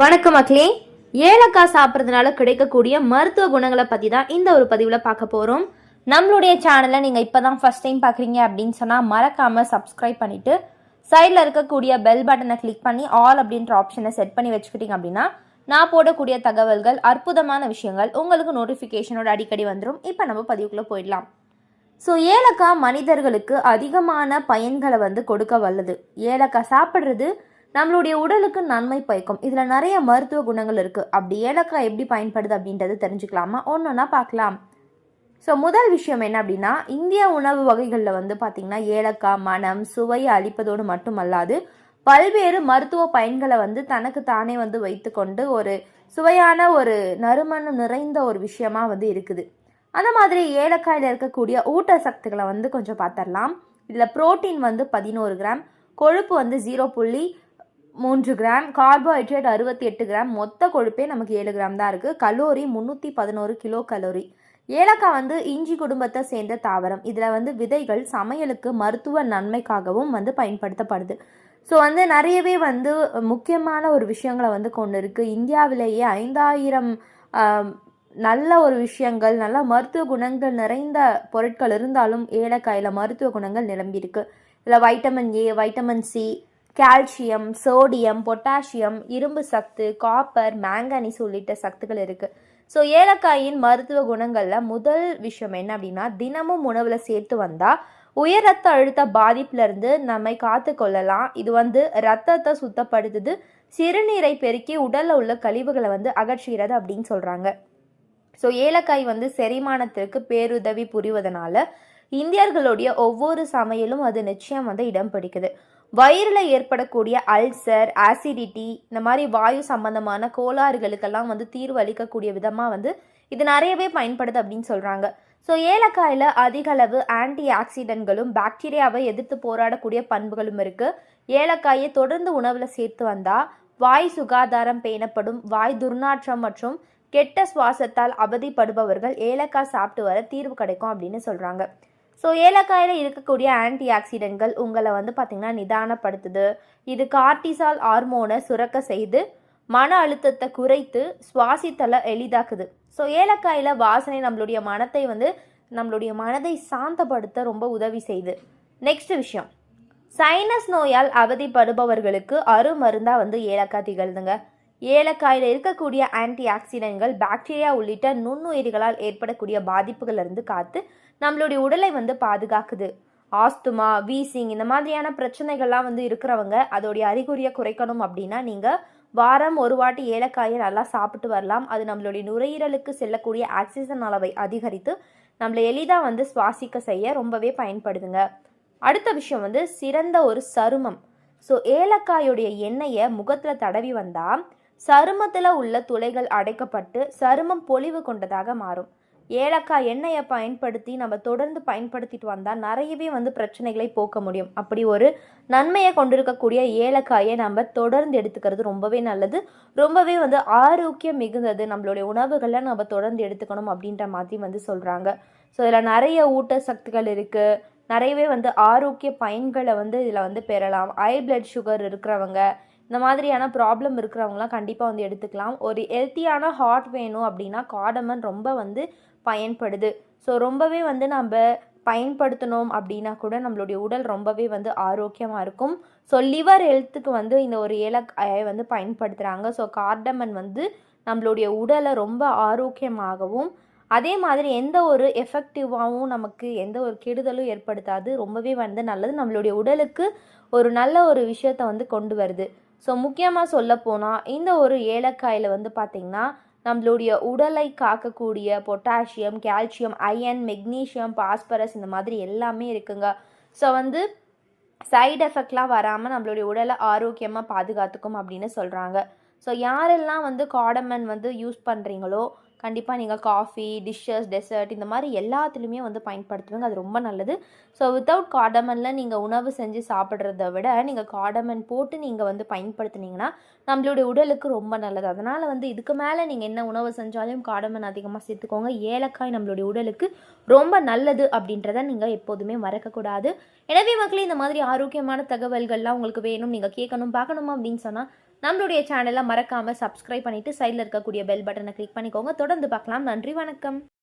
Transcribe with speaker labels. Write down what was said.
Speaker 1: வணக்கம் மக்களே. ஏலக்காய் சாப்பிட்றதுனால கிடைக்கக்கூடிய மருத்துவ குணங்களை பற்றி தான் இந்த ஒரு பதிவில் பார்க்க போகிறோம். நம்மளுடைய சேனலை நீங்கள் இப்போ தான் ஃபஸ்ட் டைம் பார்க்குறீங்க அப்படின்னு சொன்னால் மறக்காமல் சப்ஸ்கிரைப் பண்ணிவிட்டு சைடில் இருக்கக்கூடிய பெல் பட்டனை கிளிக் பண்ணி ஆல் அப்படின்ற ஆப்ஷனை செட் பண்ணி வச்சுக்கிட்டீங்க அப்படின்னா நான் போடக்கூடிய தகவல்கள், அற்புதமான விஷயங்கள் உங்களுக்கு நோட்டிஃபிகேஷனோட அடிக்கடி வந்துடும். இப்போ நம்ம பதிவுக்குள்ளே போயிடலாம். ஸோ ஏலக்காய் மனிதர்களுக்கு அதிகமான பயன்களை கொடுக்க வல்லது. ஏலக்காய் சாப்பிட்றது நம்மளுடைய உடலுக்கு நன்மை பயக்கும். இதில் நிறைய மருத்துவ குணங்கள் இருக்குது. அப்படி ஏலக்காய் எப்படி பயன்படுது அப்படின்றது தெரிஞ்சுக்கலாமா? ஒன்றா பார்க்கலாம். ஸோ முதல் விஷயம் என்ன அப்படின்னா, இந்திய உணவு வகைகளில் பார்த்திங்கன்னா ஏலக்காய் மனம் சுவையை அளிப்பதோடு மட்டுமல்லாது பல்வேறு மருத்துவ பயன்களை தனக்கு தானே வைத்துக்கொண்டு ஒரு சுவையான ஒரு நறுமணம் நிறைந்த ஒரு விஷயமா இருக்குது. அந்த மாதிரி ஏலக்காயில் இருக்கக்கூடிய ஊட்டச்சத்துக்களை கொஞ்சம் பார்த்துடலாம். இதில் புரோட்டீன் 11 கிராம், கொழுப்பு 0.3 கிராம், கார்போஹைட்ரேட் 68 கிராம், மொத்த கொழுப்பே நமக்கு 7 கிராம் தான் இருக்குது. Calorie 311 kilo calorie. ஏலக்காய் இஞ்சி குடும்பத்தை சேர்ந்த தாவரம். இதில் விதைகள் சமையலுக்கு மருத்துவ நன்மைக்காகவும் பயன்படுத்தப்படுது. ஸோ நிறையவே முக்கியமான ஒரு விஷயங்களை கொண்டு இருக்குது. இந்தியாவிலேயே 5000 நல்ல ஒரு விஷயங்கள், நல்ல மருத்துவ குணங்கள் நிறைந்த பொருட்கள் இருந்தாலும் ஏலக்காயில் மருத்துவ குணங்கள் நிரம்பியிருக்கு. இதில் vitamin A, vitamin C, calcium, sodium, potassium, இரும்பு சத்து, காப்பர், மேங்கனீஸ் உள்ளிட்ட சத்துக்கள் இருக்குது. ஸோ ஏலக்காயின் மருத்துவ குணங்களில் முதல் விஷயம் என்ன அப்படின்னா, தினமும் உணவில் சேர்த்து வந்தால் உயர் ரத்த அழுத்த பாதிப்புலேருந்து நம்மை காத்து கொள்ளலாம். இது ரத்தத்தை சுத்தப்படுத்துது, சிறுநீரை பெருக்கி உடலில் உள்ள கழிவுகளை அகற்றுகிறது அப்படின்னு சொல்கிறாங்க. ஸோ ஏலக்காய் செரிமானத்திற்கு பேருதவி புரிவதனால இந்தியர்களுடைய ஒவ்வொரு சமையலும் அது நிச்சயம் இடம் பிடிக்குது. வயிறில் ஏற்படக்கூடிய அல்சர், ஆசிடிட்டி, இந்த மாதிரி வாயு சம்பந்தமான கோளாறுகளுக்கெல்லாம் தீர்வு அளிக்கக்கூடிய விதமாக இது நிறையவே பயன்படுது அப்படின்னு சொல்கிறாங்க. ஸோ ஏலக்காயில் அதிக அளவு ஆன்டி ஆக்சிடென்ட்களும் பாக்டீரியாவை எதிர்த்து போராடக்கூடிய பண்புகளும் இருக்குது. ஏலக்காயை தொடர்ந்து உணவில் சேர்த்து வந்தால் வாய் சுகாதாரம் பேணப்படும். வாய் துர்நாற்றம் மற்றும் கெட்ட சுவாசத்தால் அவதிப்படுபவர்கள் ஏலக்காய் சாப்பிட்டு வர தீர்வு கிடைக்கும் அப்படின்னு சொல்கிறாங்க. ஸோ ஏலக்காயில் இருக்கக்கூடிய ஆன்டி ஆக்சிடென்ட்கள் உங்களை பார்த்திங்கன்னா நிதானப்படுத்துது. இது கார்டிசால் ஹார்மோனை சுரக்க செய்து மன அழுத்தத்தை குறைத்து சுவாசித்தலை எளிதாக்குது. ஸோ ஏலக்காயில் வாசனை நம்மளுடைய மனத்தை நம்மளுடைய மனதை சாந்தப்படுத்த ரொம்ப உதவி செய்யுது. நெக்ஸ்ட் விஷயம், சைனஸ் நோயால் அவதிப்படுபவர்களுக்கு அருமருந்தாக ஏலக்காய் திகழ்துங்க. ஏலக்காயில் இருக்கக்கூடிய ஆன்டி ஆக்சிடென்ட்கள் பாக்டீரியா உள்ளிட்ட நுண்ணுயிரிகளால் ஏற்படக்கூடிய பாதிப்புகளிலிருந்து காத்து நம்மளுடைய உடலை பாதுகாக்குது. ஆஸ்துமா, வீசிங் இந்த மாதிரியான பிரச்சனைகள்லாம் இருக்கிறவங்க அதோடைய அறிகுறியை குறைக்கணும் அப்படின்னா நீங்கள் வாரம் ஒரு வாட்டி ஏலக்காயை நல்லா சாப்பிட்டு வரலாம். அது நம்மளுடைய நுரையீரலுக்கு செல்லக்கூடிய ஆக்சிஜன் அளவை அதிகரித்து நம்மளை எளிதாக சுவாசிக்க செய்ய ரொம்பவே பயன்படுதுங்க. அடுத்த விஷயம் சிறந்த ஒரு சருமம். ஸோ ஏலக்காயுடைய எண்ணெயை முகத்தில் தடவி வந்தால் சருமத்தில் உள்ள துளைகள் அடைக்கப்பட்டு சருமம் பொலிவு கொண்டதாக மாறும். ஏலக்காய் எண்ணெயை பயன்படுத்தி நம்ம தொடர்ந்து பயன்படுத்திட்டு வந்தால் நிறையவே பிரச்சனைகளை போக்க முடியும். அப்படி ஒரு நன்மையை கொண்டிருக்கக்கூடிய ஏலக்காயை நம்ம தொடர்ந்து எடுத்துக்கிறது ரொம்பவே நல்லது, ரொம்பவே ஆரோக்கியம் மிகுந்தது. நம்மளுடைய உணவுகளை நம்ம தொடர்ந்து எடுத்துக்கணும் அப்படின்ற மாதிரி சொல்கிறாங்க. ஸோ இதில் நிறைய ஊட்டச்சத்துக்கள் இருக்குது, நிறையவே ஆரோக்கிய பயன்களை இதில் பெறலாம். ஹை பிளட் சுகர் இருக்கிறவங்க, இந்த மாதிரியான ப்ராப்ளம் இருக்கிறவங்களாம் கண்டிப்பாக எடுத்துக்கலாம். ஒரு ஹெல்த்தியான ஹார்ட் வேணும் அப்படின்னா காடமன் ரொம்ப பயன்படுது. ஸோ ரொம்பவே நம்ம பயன்படுத்தணும் அப்படின்னா கூட நம்மளுடைய உடல் ரொம்பவே ஆரோக்கியமாக இருக்கும். ஸோ லிவர் ஹெல்த்துக்கு இந்த ஒரு ஏலக்காயை பயன்படுத்துகிறாங்க. ஸோ கார்டமன் நம்மளுடைய உடலை ரொம்ப ஆரோக்கியமாகவும் அதே மாதிரி எந்த ஒரு எஃபெக்டிவாகவும் நமக்கு எந்த ஒரு கெடுதலும் ஏற்படுத்தாது. ரொம்பவே நல்லது, நம்மளுடைய உடலுக்கு ஒரு நல்ல ஒரு விஷயத்தை கொண்டு வருது. ஸோ முக்கியமாக சொல்ல போனால் இந்த ஒரு ஏலக்காயில் பார்த்திங்கன்னா நம்மளுடைய உடலை காக்கக்கூடிய potassium, calcium, iron, magnesium, phosphorus இந்த மாதிரி எல்லாமே இருக்குங்க. ஸோ சைடு எஃபெக்ட்லாம் வராமல் நம்மளுடைய உடலை ஆரோக்கியமாக பாதுகாத்துக்கும் அப்படின்னு சொல்கிறாங்க. ஸோ யாரெல்லாம் காடமன் யூஸ் பண்ணுறீங்களோ கண்டிப்பாக நீங்கள் காஃபி, டிஷ்ஷஸ், டெசர்ட் இந்த மாதிரி எல்லாத்துலேயுமே பயன்படுத்துவீங்க. அது ரொம்ப நல்லது. ஸோ வித்தவுட் காடமனில் நீங்கள் உணவு செஞ்சு சாப்பிட்றத விட நீங்கள் காடமன் போட்டு நீங்கள் பயன்படுத்துனீங்கன்னா நம்மளுடைய உடலுக்கு ரொம்ப நல்லது. அதனால் இதுக்கு மேலே நீங்கள் என்ன உணவு செஞ்சாலும் காடமன் அதிகமாக சேர்த்துக்கோங்க. ஏலக்காய் நம்மளுடைய உடலுக்கு ரொம்ப நல்லது அப்படின்றத நீங்கள் எப்போதுமே மறக்கக்கூடாது. எனவே மக்களே, இந்த மாதிரி ஆரோக்கியமான தகவல்கள்லாம் உங்களுக்கு வேணும், நீங்கள் கேட்கணும், பார்க்கணுமா அப்படின்னு சொன்னால் நம்மளுடைய சேனலை மறக்காமல் சப்ஸ்கிரைப் பண்ணிவிட்டு சைடில் இருக்கக்கூடிய பெல் பட்டனை கிளிக் பண்ணிக்கோங்க. தொடர்ந்து பார்க்கலாம். நன்றி, வணக்கம்.